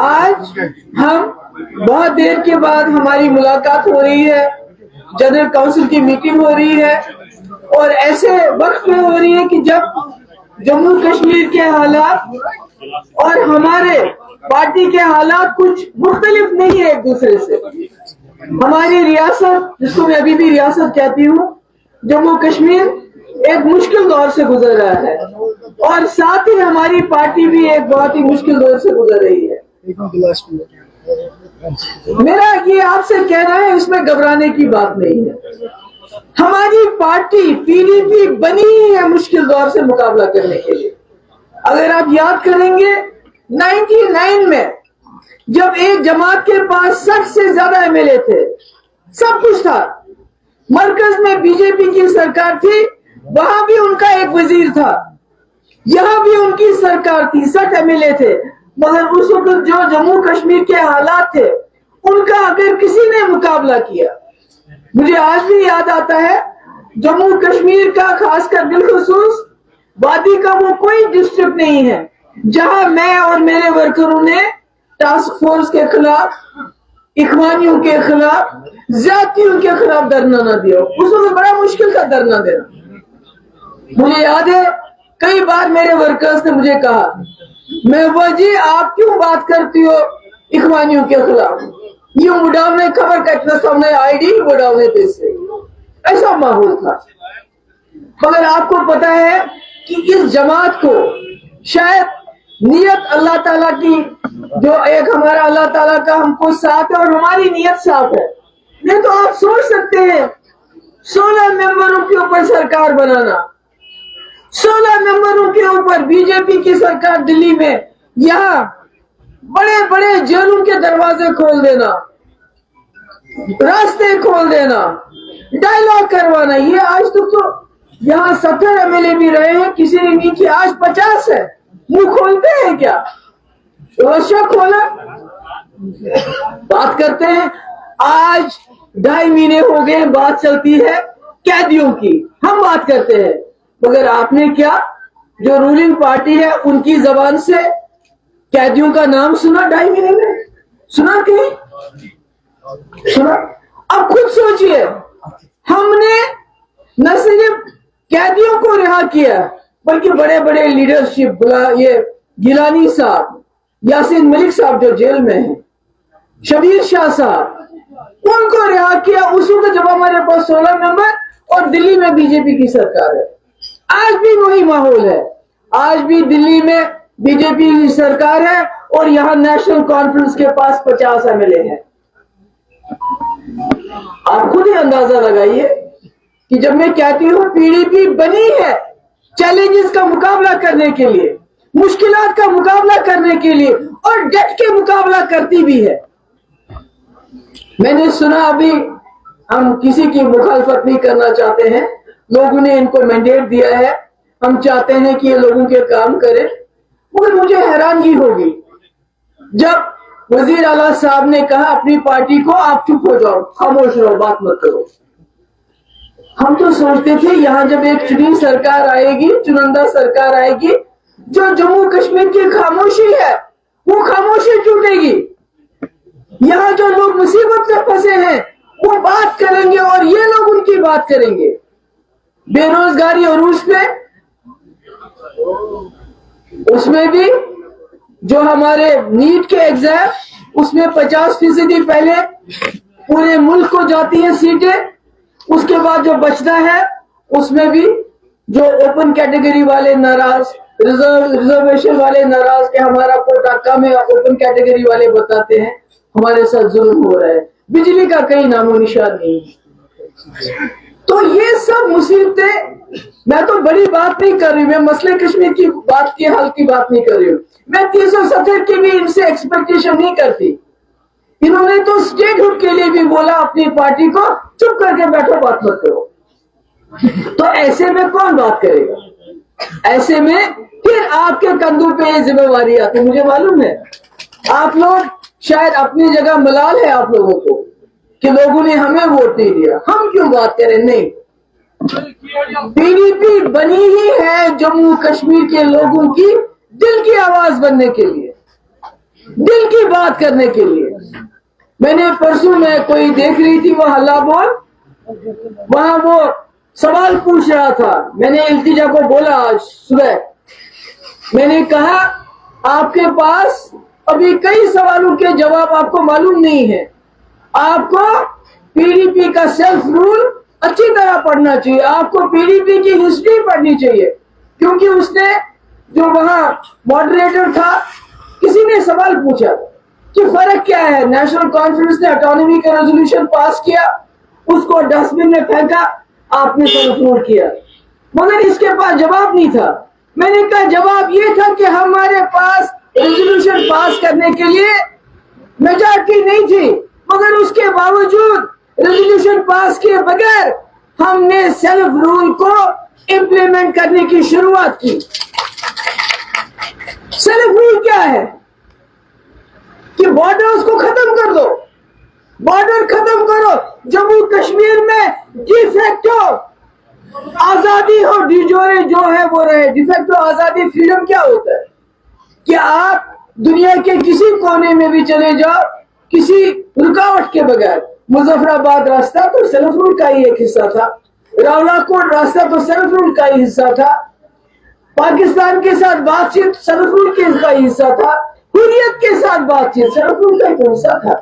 آج ہم بہت دیر کے بعد ہماری ملاقات ہو رہی ہے، جنرل کونسل کی میٹنگ ہو رہی ہے، اور ایسے وقت میں ہو رہی ہے کہ جب جموں کشمیر کے حالات اور ہمارے پارٹی کے حالات کچھ مختلف نہیں ہے ایک دوسرے سے۔ ہماری ریاست، جس کو میں ابھی بھی ریاست کہتی ہوں، جموں کشمیر ایک مشکل دور سے گزر رہا ہے، اور ساتھ ہی ہماری پارٹی بھی ایک بہت ہی مشکل دور سے گزر رہی ہے۔ میرا یہ آپ سے کہنا ہے، اس میں گھبرانے کی بات نہیں ہے۔ ہماری پارٹی PDP بنی ہی ہے مشکل دور سے مقابلہ کرنے کے لیے۔ اگر آپ یاد کریں گے 99 میں جب ایک جماعت کے پاس 60 سے زیادہ MLA تھے، سب کچھ تھا، مرکز میں BJP کی سرکار تھی، وہاں بھی ان کا ایک وزیر تھا، یہاں بھی ان کی سرکار تھی، 60 MLA تھے، مگر اس وقت جو جموں کشمیر کے حالات تھے ان کا اگر کسی نے مقابلہ کیا، مجھے آج بھی یاد آتا ہے جموں کشمیر کا، خاص کر بالخصوص وادی کا وہ کوئی ڈسٹرکٹ نہیں ہے جہاں میں اور میرے ورکروں نے ٹاسک فورس کے خلاف، اخوانیوں کے خلاف، زیادتیوں کے خلاف دھرنا نہ دیا۔ اس وقت بڑا مشکل تھا دھرنا دینا۔ مجھے یاد ہے کئی بار میرے ورکرز نے مجھے کہا، محبوبہ جی آپ کیوں بات کرتی ہو اخوانیوں کے خلاف؟ یہ اڑانے خبر کا اتنا سامنے ID اڑانے پہ سے، ایسا ماحول تھا۔ مگر آپ کو پتا ہے کہ اس جماعت کو شاید نیت اللہ تعالیٰ کی، جو ایک ہمارا اللہ تعالیٰ کا ہم کو ساتھ ہے اور ہماری نیت صاف ہے، نہیں تو آپ سوچ سکتے ہیں 16 ممبروں کے اوپر سرکار بنانا، 16 ممبروں کے اوپر BJP کی سرکار دلی میں، یہاں بڑے بڑے جیلوں کے دروازے کھول دینا، راستے کھول دینا، ڈائیلاگ کروانا۔ یہ آج تک تو یہاں 70 MLA بھی رہے ہیں، کسی نے نہیں کیا، آج 50 ہے، منہ کھولتے ہیں کیا؟ روشہ کھولا، بات کرتے ہیں۔ آج 2.5 مہینے ہو گئے بات چلتی ہے قیدیوں کی، ہم بات کرتے ہیں، مگر آپ نے کیا جو رولنگ پارٹی ہے ان کی زبان سے قیدیوں کا نام سنا 2.5 مہینے میں؟ سنا کہیں؟ سنا؟ اب خود سوچئے، ہم نے نہ صرف قیدیوں کو رہا کیا بلکہ بڑے بڑے لیڈرشپ، یہ گیلانی صاحب، یاسین ملک صاحب جو جیل میں ہیں، شبیر شاہ صاحب، ان کو رہا کیا اس وقت جب ہمارے پاس 16 ممبر اور دلی میں BJP کی سرکار ہے۔ آج بھی وہی ماحول ہے، آج بھی دلی میں BJP کی سرکار ہے اور یہاں نیشنل کانفرنس کے پاس 50 MLA ہیں۔ آپ خود ہی اندازہ لگائیے کہ جب میں کہتی ہوں PDP بنی ہے چیلنجز کا مقابلہ کرنے کے لیے، مشکلات کا مقابلہ کرنے کے لیے، اور ڈٹ کے مقابلہ کرتی بھی ہے۔ میں نے سنا، ابھی ہم کسی کی مخالفت نہیں کرنا چاہتے ہیں، لوگوں نے ان کو مینڈیٹ دیا ہے، ہم چاہتے ہیں کہ یہ لوگوں کے کام کریں، مگر مجھے حیرانگی ہوگی جب وزیر اعلیٰ صاحب نے کہا اپنی پارٹی کو آپ چپ ہو جاؤ، خاموش رہو، بات مت کرو۔ ہم تو سوچتے تھے یہاں جب ایک چنی سرکار آئے گی، چنندہ سرکار آئے گی، جو جموں کشمیر کی خاموشی ہے وہ خاموشی ٹوٹے گی، یہاں جو لوگ مصیبت میں پھنسے ہیں وہ بات کریں گے اور یہ لوگ ان کی بات کریں گے۔ بے روزگاری عروج پہ، اس میں بھی جو ہمارے نیٹ کے ایگزام، اس میں 50% پہلے پورے ملک کو جاتی ہیں سیٹیں، اس کے بعد جو بچتا ہے اس میں بھی جو اوپن کیٹیگری والے ناراض، ریزرویشن والے ناراض کہ ہمارا کوٹا کم ہے، اوپن کیٹیگری والے بتاتے ہیں ہمارے ساتھ ظلم ہو رہا ہے، بجلی کا کہیں نام و نشان نہیں۔ تو یہ سب مصیبتیں، میں تو بڑی بات نہیں کر رہی ہوں، میں مسئلے کشمیر کی بات کی حل کی بات نہیں کر رہی ہوں، میں 370 کی بھی ان سے ایکسپیکٹیشن نہیں کرتی۔ انہوں نے تو اسٹیٹ ہوڈ کے لیے بھی بولا اپنی پارٹی کو چپ کر کے بیٹھو، بات مت کرو۔ تو ایسے میں کون بات کرے گا؟ ایسے میں پھر آپ کے کندھوں پہ یہ ذمہ داری آتی ہے۔ مجھے معلوم ہے آپ لوگ شاید اپنی جگہ ملال ہے آپ لوگوں کو کہ لوگوں نے ہمیں ووٹ نہیں دیا، ہم کیوں بات کریں؟ نہیں، PDP بنی ہی ہے جموں کشمیر کے لوگوں کی دل کی آواز بننے کے لیے، دل کی بات کرنے کے لیے. میں نے پرسوں میں کوئی دیکھ رہی تھی وہ ہلا بول, وہاں وہ سوال پوچھ رہا تھا. میں نے التجا کو بولا آج صبح, میں نے کہا آپ کے پاس ابھی کئی سوالوں کے جواب آپ کو معلوم نہیں ہے. آپ کو پی ڈی پی کا سیلف رول اچھی طرح پڑھنا چاہیے. آپ کو پی ڈی پی کی ہسٹری پڑھنی چاہیے, کیونکہ اس نے جو وہاں ماڈریٹر تھا, کسی نے سوال پوچھا کہ فرق کیا ہے. نیشنل کانفرنس نے اٹانومی کا ریزولوشن پاس کیا, اس کو ڈسٹ بن میں پھینکا, آپ نے سیلف رول کیا. مگر اس کے پاس جواب نہیں تھا. میں نے کہا جواب یہ تھا کہ ہمارے پاس ریزولوشن پاس کرنے کے لیے میجارٹی نہیں تھی, مگر اس کے باوجود ریزولوشن پاس کیے بغیر ہم نے سیلف رول کو امپلیمنٹ کرنے کی شروعات کی. سیلف رول کیا ہے کہ بارڈرز کو ختم کر دو, بارڈر ختم کرو. جموں کشمیر میں ڈی فیکٹو آزادی ہو, ڈی جورے جو ہے وہ رہے. ڈی فیکٹو آزادی, فریڈم کیا ہوتا ہے کہ آپ دنیا کے کسی کونے میں بھی چلے جاؤ کسی رکاوٹ کے بغیر. مظفر آباد راستہ تو سیلف رول کا ہی ایک حصہ تھا, راولا کوٹ راستہ تو سیلف رول کا ہی حصہ تھا, پاکستان کے ساتھ بات چیت سیلف رول کا ہی حصہ تھا, حریت کے ساتھ بات چیت سیلف رول کا ہی حصہ تھا.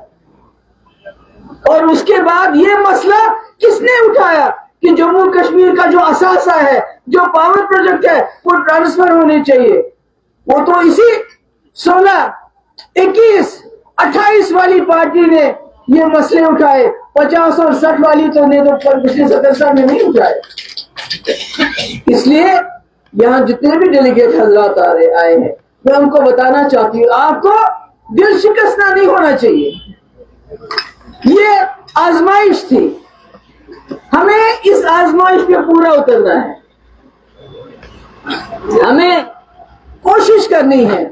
اور اس کے بعد یہ مسئلہ کس نے اٹھایا کہ جموں کشمیر کا جو اثاثہ ہے, جو پاور پروجیکٹ ہے, وہ ٹرانسفر ہونے چاہیے. وہ تو اسی 16, 21, 28 والی پارٹی نے یہ مسئلے اٹھائے. 50 اور 60 والی تو نے تو پچھلے 70 سال میں نہیں اٹھائے. اس لیے یہاں جتنے بھی ڈیلیگیٹ حضرات آئے ہیں, میں ان کو بتانا چاہتی ہوں آپ کو دل شکستہ نہیں ہونا چاہیے. یہ آزمائش تھی, ہمیں اس آزمائش پہ پورا اترنا ہے. ہمیں کوشش کرنی ہے